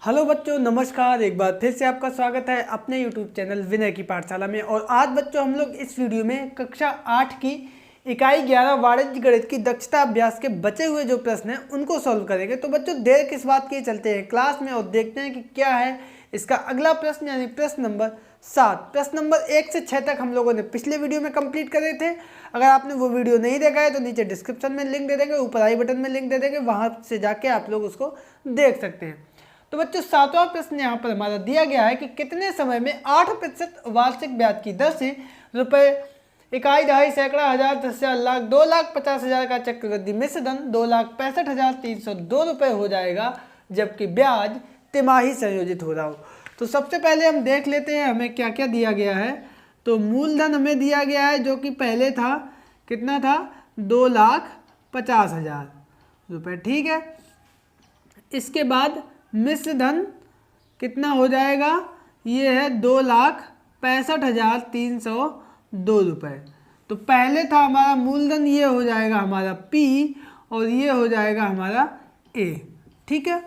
Hello बच्चों, नमस्कार। एक बार फिर से आपका स्वागत है अपने YouTube चैनल विनय की पाठशाला में। और आज बच्चों हम लोग इस वीडियो में कक्षा 8 की इकाई 11 वाणिज्य गणित की दक्षता अभ्यास के बचे हुए जो प्रश्न हैं उनको सॉल्व करेंगे। तो बच्चों देर किस बात की, चलते हैं क्लास में और देखते हैं कि क्या है इसका अगला प्रश्न, यानी प्रश्न नंबर 7। प्रश्न नंबर 1 से 6 तक हम लोगों ने पिछले वीडियो में कंप्लीट करे थे। अगर आपने वो वीडियो नहीं देखा है तो नीचे डिस्क्रिप्शन में लिंक दे देंगे, ऊपर आई बटन में लिंक दे देंगे, वहाँ से जाके आप लोग उसको देख सकते हैं। तो बच्चों 7वां प्रश्न यहाँ पर हमारा दिया गया है कि कितने समय में 8% वार्षिक ब्याज की दर से रुपये इकाई, दहाई, सैकड़ा, हजार, 10,000, लाख, 2,50,000 का चक्रवृद्धि मिश्र धन 2,65,302 रुपये हो जाएगा, जबकि ब्याज तिमाही संयोजित हो रहा हो। तो सबसे पहले हम देख लेते हैं हमें क्या क्या दिया गया है। तो मूलधन हमें दिया गया है जो कि पहले था, कितना था, 2,50,000 रुपये, ठीक है। इसके बाद मिश्र धन कितना हो जाएगा, ये है 2,65,302 रुपये। तो पहले था हमारा मूलधन, ये हो जाएगा हमारा P और ये हो जाएगा हमारा A, ठीक है।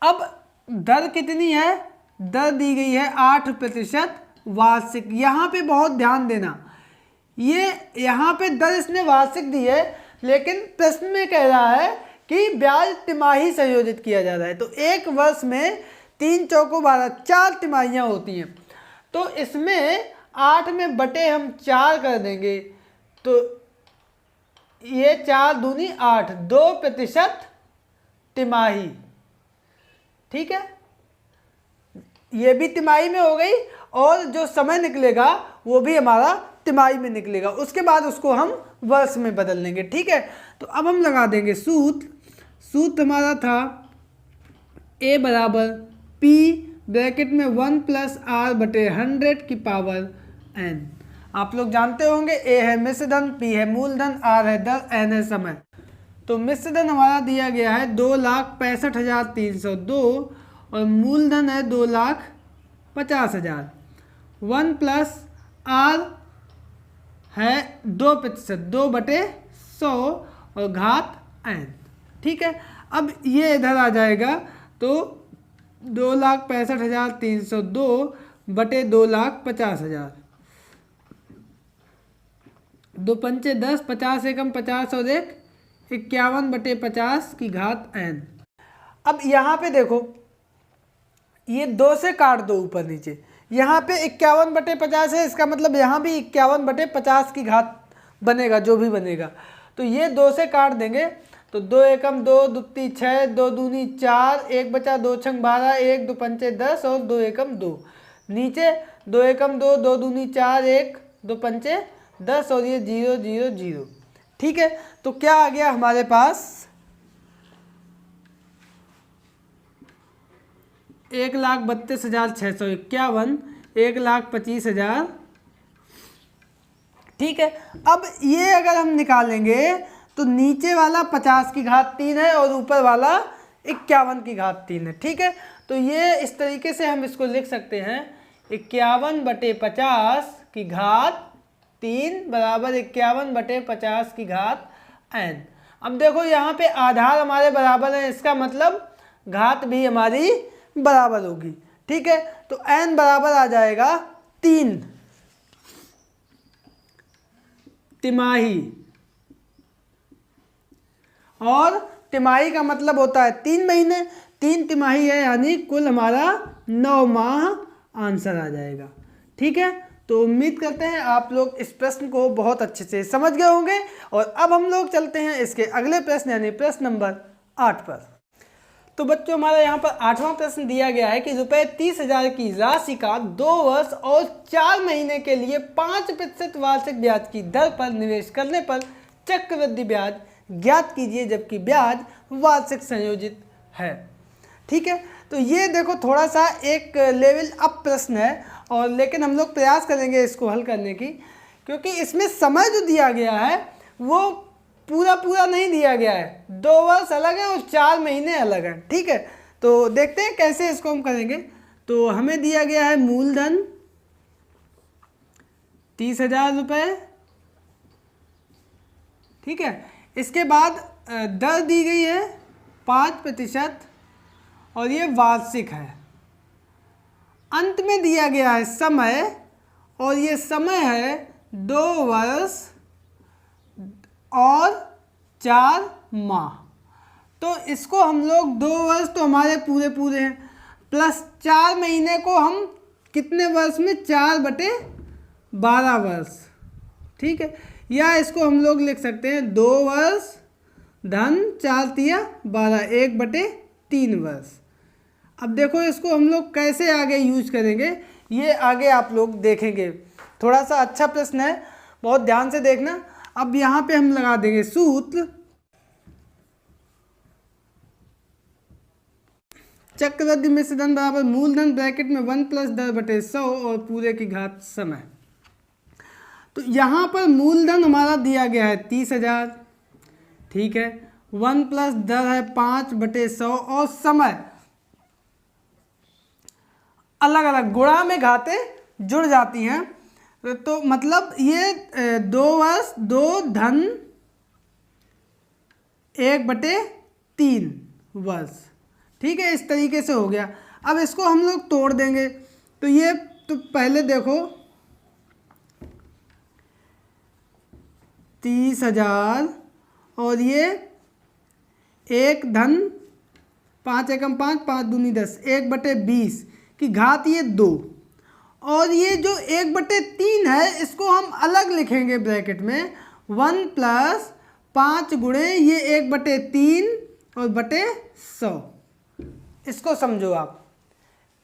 अब दर कितनी है, दर दी गई है 8% वार्षिक। यहाँ पे बहुत ध्यान देना, ये यहाँ पे दर इसने वार्षिक दी है, लेकिन प्रश्न में कह रहा है कि ब्याज तिमाही संयोजित किया जा रहा है। तो एक वर्ष में 3 चौको 12, 4 तिमाहियाँ होती हैं। तो इसमें 8 में बटे हम 4 कर देंगे, तो ये 4 दूनी 8, 2% तिमाही, ठीक है। ये भी तिमाही में हो गई और जो समय निकलेगा वो भी हमारा तिमाही में निकलेगा। उसके बाद उसको हम वर्ष में बदल लेंगे, ठीक है। तो अब हम लगा देंगे सूत्र हमारा था A बराबर P ब्रैकेट में 1+R/100 की पावर n। आप लोग जानते होंगे A है मिश्र धन, P है मूलधन, R है दर, n है समय। तो मिश्र धन हमारा दिया गया है 2,65,302 और मूलधन है 2,50,000। 1+R है 2%, 2/100 और घात n, ठीक है। अब ये इधर आ जाएगा, तो 2,65,302 बटे 2,50,000, 2 पंचे 10, 50 एकम 50 और 1 51/50 की घात n। अब यहाँ पे देखो, ये 2 से काट दो ऊपर नीचे, यहाँ पे 51/50 है, इसका मतलब यहाँ भी 51/50 की घात बनेगा, जो भी बनेगा। तो ये 2 से काट देंगे, तो 2 एकम 2, दुत्ती 6, 2 दूनी 4, 1 बचा 2 छंग 12, 1 2 पंचे 10 और 2 एकम 2। नीचे 2 एकम 2, 2 दूनी 4, 1 2 पंचे 10 और ये 0 0 0, ठीक है। तो क्या आ गया हमारे पास, 1,32,651, 1,25,000, ठीक है। अब ये अगर हम निकालेंगे तो नीचे वाला 50 की घात 3 है और ऊपर वाला 51 की घात 3 है, ठीक है। तो ये इस तरीके से हम इसको लिख सकते हैं, 51/50 की घात 3 बराबर 51/50 की घात n। अब देखो यहाँ पे आधार हमारे बराबर है, इसका मतलब घात भी हमारी बराबर होगी, ठीक है। तो n बराबर आ जाएगा 3 तिमाही, और तिमाही का मतलब होता है 3 महीने, 3 तिमाही है, यानी कुल हमारा 9 माह आंसर आ जाएगा, ठीक है। तो उम्मीद करते हैं आप लोग इस प्रश्न को बहुत अच्छे से समझ गए होंगे। और अब हम लोग चलते हैं इसके अगले प्रश्न, यानी प्रश्न नंबर 8 पर। तो बच्चों हमारा यहाँ पर 8वां प्रश्न दिया गया है कि रुपये 30,000 की राशि का 2 वर्ष और 4 महीने के लिए 5% वार्षिक ब्याज की दर पर निवेश करने पर चक्रवृद्धि ब्याज ज्ञात कीजिए, जबकि ब्याज वार्षिक संयोजित है, ठीक है। तो ये देखो थोड़ा सा एक लेवल अप प्रश्न है, और लेकिन हम लोग प्रयास करेंगे इसको हल करने की, क्योंकि इसमें समय जो दिया गया है वो पूरा नहीं दिया गया है। 2 वर्ष अलग है और 4 महीने अलग हैं, ठीक है। तो देखते हैं कैसे इसको हम करेंगे। तो हमें दिया गया है मूलधन 30,000 रुपये, ठीक है। इसके बाद दर दी गई है 5% और ये वार्षिक है। अंत में दिया गया है समय, और ये समय है 2 वर्ष और 4 माह। तो इसको हम लोग 2 वर्ष तो हमारे पूरे पूरे हैं, प्लस 4 महीने को हम कितने वर्ष में, 4/12 वर्ष, ठीक है। या इसको हम लोग लिख सकते हैं 2 वर्ष धन 4 तिया 12, 1/3 वर्ष। अब देखो इसको हम लोग कैसे आगे यूज करेंगे, ये आगे आप लोग देखेंगे। थोड़ा सा अच्छा प्रश्न है, बहुत ध्यान से देखना। अब यहाँ पे हम लगा देंगे सूत्र, चक्रवृद्धि मिश्र धन बराबर मूलधन ब्रैकेट में 1 + 10/100 और पूरे की घात समय। तो यहाँ पर मूलधन हमारा दिया गया है 30,000, ठीक है। 1 + 10 है 5/100 और समय अलग अलग गुणा में घातें जुड़ जाती हैं। तो मतलब ये 2 वर्ष 2 धन 1/3 वर्ष, ठीक है। इस तरीके से हो गया। अब इसको हम लोग तोड़ देंगे। तो ये तो पहले देखो 30,000 और ये 1 धन 5 एकम 5, 5 दूनी 10, 1/20 की घात ये 2, और ये जो 1/3 है इसको हम अलग लिखेंगे ब्रैकेट में 1 + 5 गुणे ये 1/3 और बटे 100। इसको समझो आप।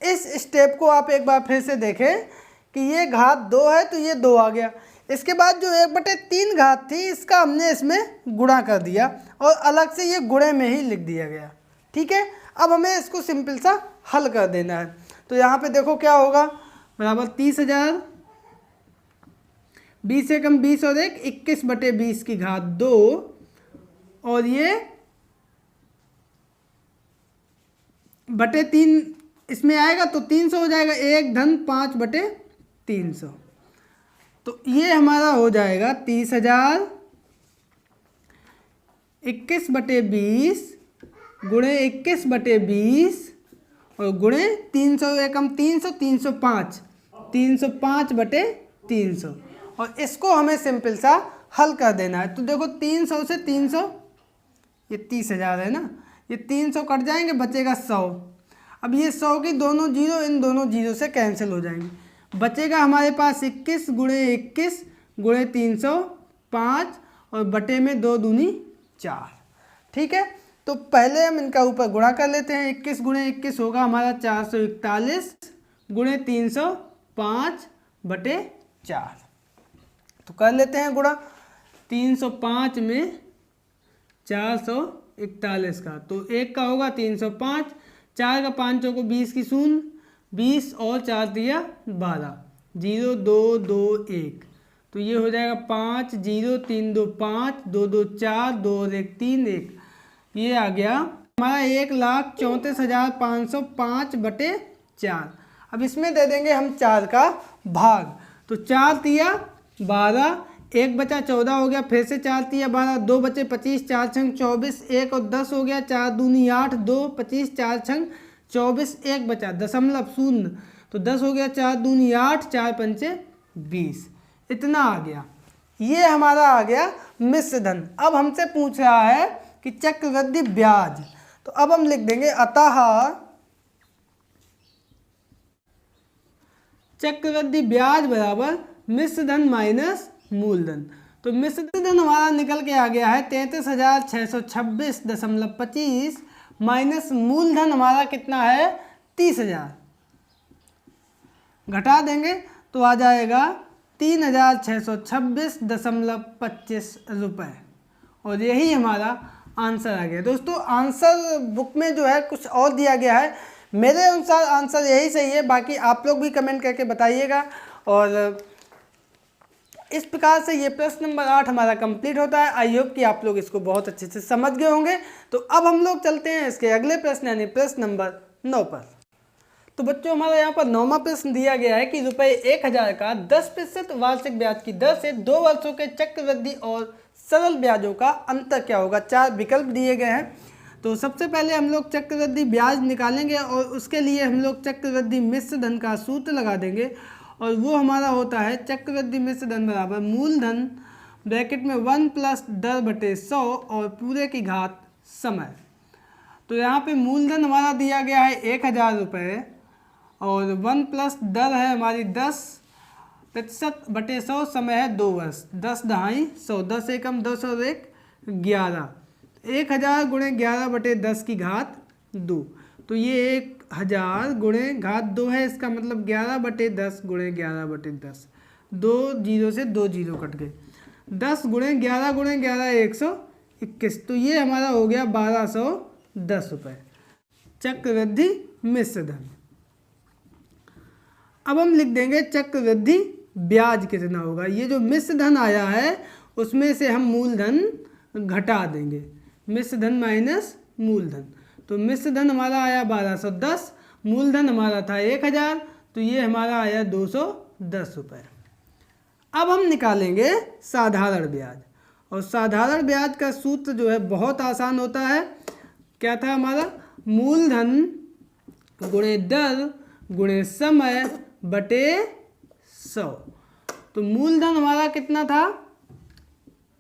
इस स्टेप को आप एक बार फिर से देखें कि ये घात 2 है तो ये 2 आ गया। इसके बाद जो 1/3 घात थी इसका हमने इसमें गुणा कर दिया और अलग से ये गुणे में ही लिख दिया गया, ठीक है। अब हमें इसको सिंपल सा हल कर देना है। तो यहाँ पे देखो क्या होगा, बराबर 30,000, 20 एकम 20 और 1, 21/20 की घात 2, और ये बटे 3 इसमें आएगा तो 300 हो जाएगा, 1 धन 5/300। तो ये हमारा हो जाएगा 30,000 21/20 गुणे 21/20 और गुणे 300 एकम 300, 305, 305/300, और इसको हमें सिंपल सा हल कर देना है। तो देखो 300 से 300, ये 30,000 है ना, ये 300 कट जाएंगे, बचेगा 100। अब ये 100 की दोनों जीरो इन दोनों जीरो से कैंसिल हो जाएंगे, बचेगा हमारे पास 21 गुणे 21 गुणे 305 और बटे में 2 दूनी 4, ठीक है। तो पहले हम इनका ऊपर गुणा कर लेते हैं। 21 गुणे 21 होगा हमारा 441 गुणे 305/4। तो कर लेते हैं गुणा 305 में 441 का, तो 1 का होगा 305, 4 का 5 को 20 की 0, 20 और 4 दिया 12, 0 2 2 1, तो ये हो जाएगा 5 0 3 2 5 2 2 4 2 1 3 1, ये आ गया हमारा 1,34,505/4। अब इसमें दे देंगे हम 4 का भाग, तो 4 तिया 12, 1 बचा 14 हो गया, फिर से 4 तिया 12, 2 बचे 25, 4 छंग 24, 1 और 10 हो गया, 4 दूनी 8, 2 25, 4 छंग 24, 1 बचा 0.0, तो 10 हो गया, 4 दूनी 8, 4 पंचे 20, इतना आ गया। ये हमारा आ गया मिश्र धन। अब हमसे पूछ रहा है कि चक्रवृद्धि ब्याज, तो अब हम लिख देंगे अतः चक्रवृद्धि ब्याज बराबर मिश्र धन माइनस मूलधन। तो मिश्र धन हमारा निकल के आ गया है 33,626.25 माइनस मूलधन हमारा कितना है 30,000, घटा देंगे तो आ जाएगा 3,626.25 रुपये, और यही हमारा आंसर आ गया। दोस्तों आंसर बुक में जो है कुछ और दिया गया है, मेरे अनुसार आंसर यही सही है, बाकी आप लोग भी कमेंट करके बताइएगा। और इस प्रकार से ये प्रश्न नंबर 8 हमारा कंप्लीट होता है। आई होप कि आप लोग इसको बहुत अच्छे से समझ गए होंगे। तो अब हम लोग चलते हैं इसके अगले प्रश्न यानी प्रश्न नंबर 9 पर। तो बच्चों हमारा यहाँ पर 9वां प्रश्न दिया गया है कि ₹1000 का 10% वार्षिक ब्याज की दर से 2 वर्षों के चक्रवृद्धि और सरल ब्याजों का अंतर क्या होगा। 4 विकल्प दिए गए हैं। तो सबसे पहले हम लोग चक्रवृद्धि ब्याज निकालेंगे और उसके लिए हम लोग चक्रवृद्धि मिश्र धन का सूत्र लगा देंगे और वो हमारा होता है चक्रवृद्धि मिश्र धन बराबर मूलधन ब्रैकेट में 1 प्लस दर बटे 100 और पूरे की घात समय। तो यहाँ पे मूलधन हमारा दिया गया है 1000 रुपये और 1 प्लस दर है हमारी 10% बटे 100, समय है 2 वर्ष, 10 दहाई 100, 10 एकम 10 और 1 11, 1000 गुणे 11 बटे 10 की घात 2। तो ये 1000 गुणे घात 2 है, इसका मतलब 11 बटे 10 गुणे 11 बटे 10, 2 जीरो से 2 जीरो कट गए, 10 गुणे 11 121। तो ये हमारा हो गया 1210 रुपये चक्रवृद्धि मिश्र धन। अब हम लिख देंगे चक्रवृद्धि ब्याज कितना होगा। ये जो मिश्र धन आया है उसमें से हम मूलधन घटा देंगे, मिश्र धन माइनस मूलधन। तो मिश्र धन हमारा आया 1210, मूलधन हमारा था 1000, तो ये हमारा आया 210 रुपये। अब हम निकालेंगे साधारण ब्याज और साधारण ब्याज का सूत्र जो है बहुत आसान होता है। क्या था हमारा? मूलधन गुणे दर गुणे समय बटे 100। तो मूलधन हमारा कितना था?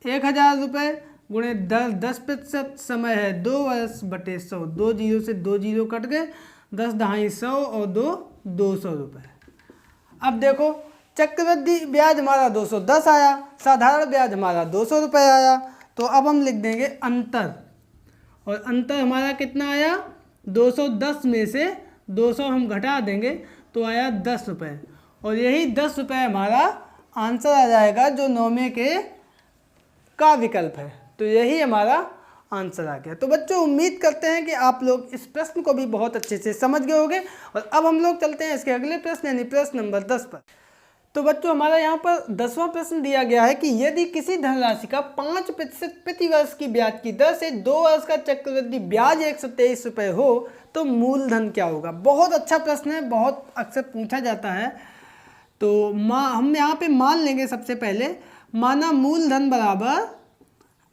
1000 रुपये गुणे दर 10%, समय है 2 वर्ष बटे 100, 2 जीरो से 2 जीरो कट गए, 10 दहाई 100 और 2 200 रुपये। अब देखो चक्रवृद्धि ब्याज हमारा 210 आया, साधारण ब्याज हमारा 200 रुपये आया। तो अब हम लिख देंगे अंतर, और अंतर हमारा कितना आया? 210 में से 200 हम घटा देंगे तो आया 10 रुपये, और यही 10 रुपये हमारा आंसर आ जाएगा जो 9वें का विकल्प है। तो यही हमारा आंसर आ गया। तो बच्चों उम्मीद करते हैं कि आप लोग इस प्रश्न को भी बहुत अच्छे से समझ गए होंगे। और अब हम लोग चलते हैं इसके अगले प्रश्न यानी प्रश्न नंबर 10 पर। तो बच्चों हमारा यहाँ पर 10वां प्रश्न दिया गया है कि यदि किसी धनराशि का 5% प्रति वर्ष की ब्याज की दर से 2 वर्ष का चक्रवृद्धि ब्याज 123 रुपये हो तो मूलधन क्या होगा। बहुत अच्छा प्रश्न है, बहुत अक्सर पूछा जाता है। तो हम यहाँ पे मान लेंगे सबसे पहले, माना मूलधन बराबर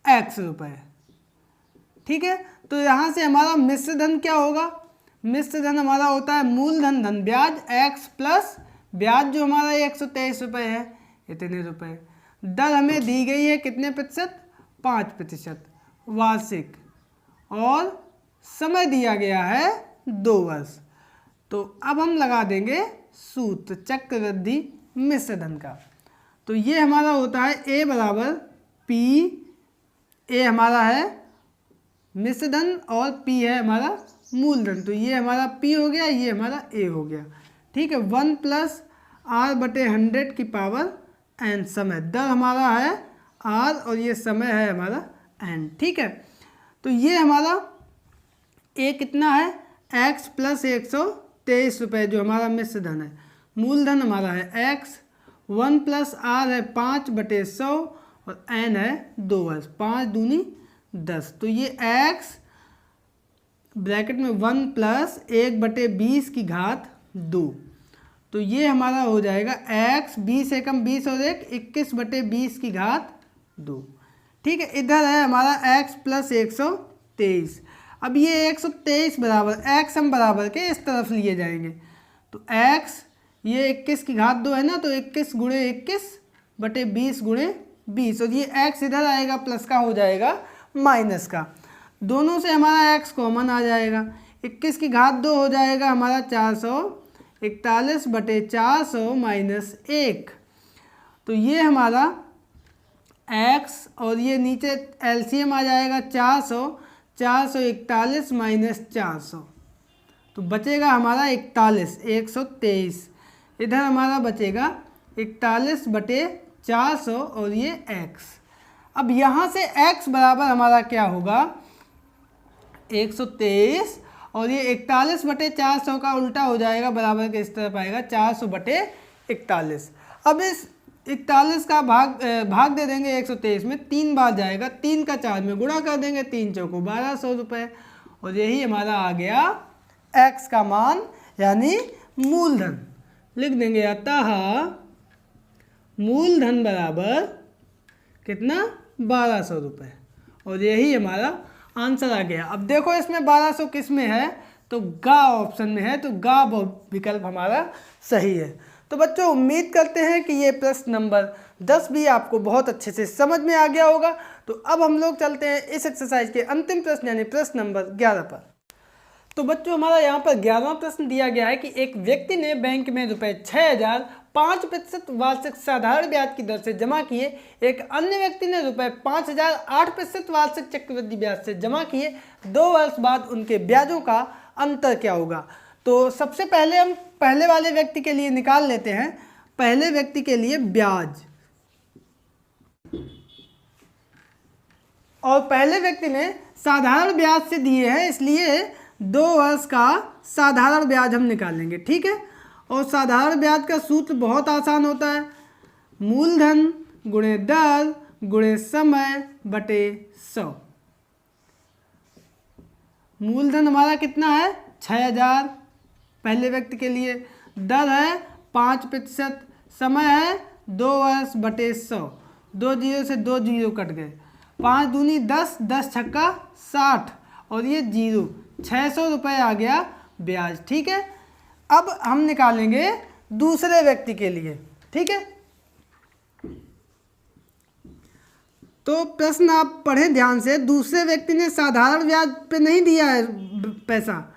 x रुपये, ठीक है। तो यहाँ से हमारा मिश्र धन क्या होगा? मिश्र धन हमारा होता है मूलधन धन ब्याज x प्लस ब्याज जो हमारा 123 रुपये है, इतने रुपये। दर हमें दी गई है कितने प्रतिशत? 5% वार्षिक, और समय दिया गया है 2 वर्ष। तो अब हम लगा देंगे सूत्र चक्रवृद्धि मिश्र धन का। तो ये हमारा होता है a बराबर p, a हमारा है मिश्र धन और p है हमारा मूलधन। तो ये हमारा p हो गया, ये हमारा a हो गया, ठीक है। 1 प्लस r बटे 100 की पावर n, समय दर हमारा है r और ये समय है हमारा n, ठीक है। तो ये हमारा a कितना है? x प्लस 123 रुपये जो हमारा मिश्र धन है। मूलधन हमारा है x, 1 प्लस r है 5 बटे 100 और n है 2 वर्ष, 5 दूनी 10। तो ये x ब्रैकेट में 1 प्लस 1 बटे 20 की घात 2। तो ये हमारा हो जाएगा x 20 एकम 20 और 1 21 बटे 20 की घात 2, ठीक है। इधर है हमारा x प्लस 123। अब ये 123 बराबर x हम बराबर के इस तरफ लिए जाएंगे। तो x ये 21 की घात 2 है ना, तो 21 गुणे 21 बटे 20 गुणे 20, और ये x इधर आएगा प्लस का हो जाएगा माइनस का। दोनों से हमारा x कॉमन आ जाएगा, 21 की घात 2 हो जाएगा हमारा 441 बटे 400 माइनस 1। तो ये हमारा x और ये नीचे एलसीएम आ जाएगा 441 माइनस 400, तो बचेगा हमारा 41, 123। इधर हमारा बचेगा 41 बटे 400 और ये x। अब यहाँ से x बराबर हमारा क्या होगा? 123, और ये 41 बटे 400 का उल्टा हो जाएगा, बराबर के इस तरफ आएगा 400 बटे 41। अब इस 41 का भाग दे देंगे 123 में, 3 बार जाएगा, 3 का 4 में गुणा कर देंगे, 3 चौको 1200 रुपये, और यही हमारा आ गया x का मान यानी मूलधन। लिख देंगे अतः मूलधन बराबर कितना? 1200 रुपये, और यही हमारा आंसर आ गया। अब देखो इसमें 1200 किस में है, तो गा ऑप्शन में है, तो गा विकल्प हमारा सही है। तो बच्चों उम्मीद करते हैं कि ये प्रश्न नंबर 10 भी आपको बहुत अच्छे से समझ में आ गया होगा। तो अब हम लोग चलते हैं इस एक्सरसाइज के अंतिम प्रश्न यानी प्रश्न नंबर 11 पर। तो बच्चों हमारा यहाँ पर 11वां प्रश्न दिया गया है कि एक व्यक्ति ने बैंक में रुपए 6,000 5% वार्षिक साधारण ब्याज की दर से जमा किए। एक अन्य व्यक्ति ने रुपए 5,000 8% वार्षिक चक्रवृद्धि ब्याज से जमा किए। 2 वर्ष बाद उनके ब्याजों का अंतर क्या होगा। तो सबसे पहले हम पहले वाले व्यक्ति के लिए निकाल लेते हैं। पहले व्यक्ति के लिए ब्याज, और पहले व्यक्ति ने साधारण ब्याज से दिए हैं, इसलिए 2 वर्ष का साधारण ब्याज हम निकालेंगे। ठीक है, और साधारण ब्याज का सूत्र बहुत आसान होता है, मूलधन गुणे दर गुणे समय बटे 100। मूलधन हमारा कितना है 6,000 पहले व्यक्ति के लिए, दर है 5%, समय है 2 वर्ष बटे 100। 2 जीरो से 2 जीरो कट गए, 5 दूनी 10, 10 छक्का 60, और ये जीरो, 600 रुपये आ गया ब्याज। ठीक है, अब हम निकालेंगे दूसरे व्यक्ति के लिए। ठीक है, तो प्रश्न आप पढ़ें ध्यान से। दूसरे व्यक्ति ने साधारण ब्याज पे नहीं दिया है पैसा,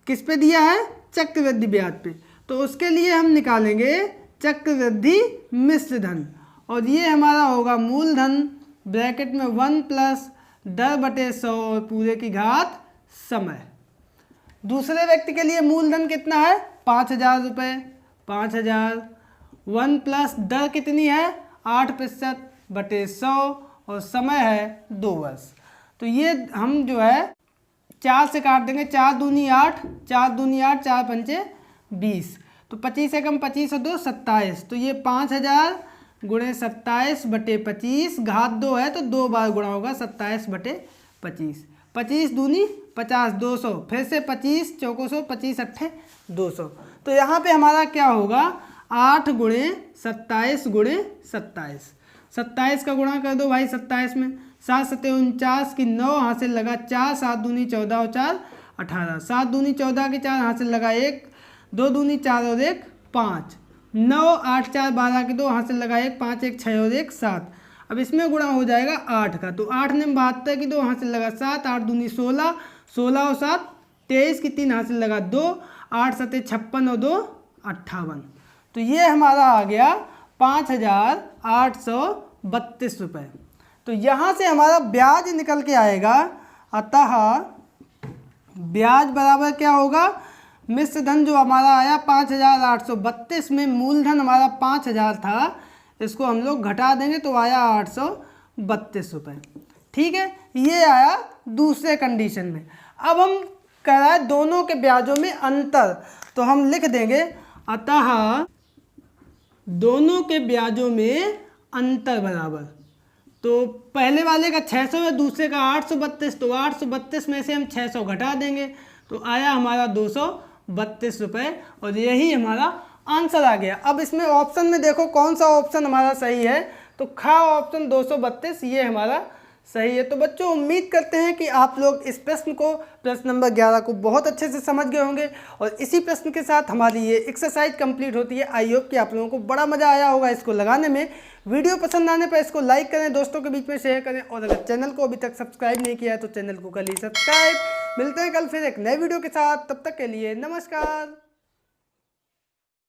किस पे दिया है, चक्रवृद्धि ब्याज पे। तो उसके लिए हम निकालेंगे चक्रवृद्धि मिश्र धन, और ये हमारा होगा मूलधन ब्रैकेट में 1 प्लस दर बटे 100 और पूरे की घात समय। दूसरे व्यक्ति के लिए मूलधन कितना है 5,000 रुपये, 5,000 1 प्लस दर कितनी है 8% बटे 100 और समय है 2 वर्ष। तो ये हम जो है 4 से काट देंगे, 4 दूनी 8, 4 दूनी 8, 4 पंचे 20, तो 25 एकम 25 और 2 27। तो ये 5,000 गुणे 27 बटे 25, घात 2 है तो 2 बार गुणा होगा 27 बटे 25। 25 दूनी 50, 200, फिर से 25 चौको 100, 25 अट्ठे 200। तो यहाँ पे हमारा क्या होगा 8 गुणे 27 गुणे 27। 27 का गुणा कर दो भाई 27 में, 7 सत्ते 49 की 9 हासिल लगा 4, 7 दूनी 14 और 4 18, 7 दूनी 14 की 4 हासिल लगा 1, 2 दूनी 4 और 1 5, 9 8 4 12 की 2 हासिल लगा 1, 5 1 6 और 1 7। अब इसमें गुणा हो जाएगा 8 का, तो 8 ने 72 की 2 हासिल लगा 7, 8 दूनी 16, 16 और 7 23 की 3 हासिल लगा 2, 8 सत्ते 56 और 2 58। तो ये हमारा आ गया 5,832 रुपये। तो यहाँ से हमारा ब्याज निकल के आएगा, अतः ब्याज बराबर क्या होगा, मिश्र धन जो हमारा आया 5,832 में मूलधन हमारा 5,000 था, इसको हम लोग घटा देंगे तो आया 832 रुपये। ठीक है, ये आया दूसरे कंडीशन में। अब हम कह रहा है दोनों के ब्याजों में अंतर, तो हम लिख देंगे अतः दोनों के ब्याजों में अंतर बराबर, तो पहले वाले का 600 है, दूसरे का 832, तो 832 में से हम 600 घटा देंगे तो आया हमारा 232 रुपये, और यही हमारा आंसर आ गया। अब इसमें ऑप्शन में देखो कौन सा ऑप्शन हमारा सही है, तो खा ऑप्शन 232 ये हमारा सही है। तो बच्चों उम्मीद करते हैं कि आप लोग इस प्रश्न को, प्रश्न नंबर 11 को बहुत अच्छे से समझ गए होंगे, और इसी प्रश्न के साथ हमारी ये एक्सरसाइज कंप्लीट होती है। आई होप कि आप लोगों को बड़ा मज़ा आया होगा इसको लगाने में। वीडियो पसंद आने पर इसको लाइक करें, दोस्तों के बीच में शेयर करें, और अगर चैनल को अभी तक सब्सक्राइब नहीं किया है तो चैनल को कर लीजिए सब्सक्राइब। मिलते हैं कल फिर एक नए वीडियो के साथ, तब तक के लिए नमस्कार।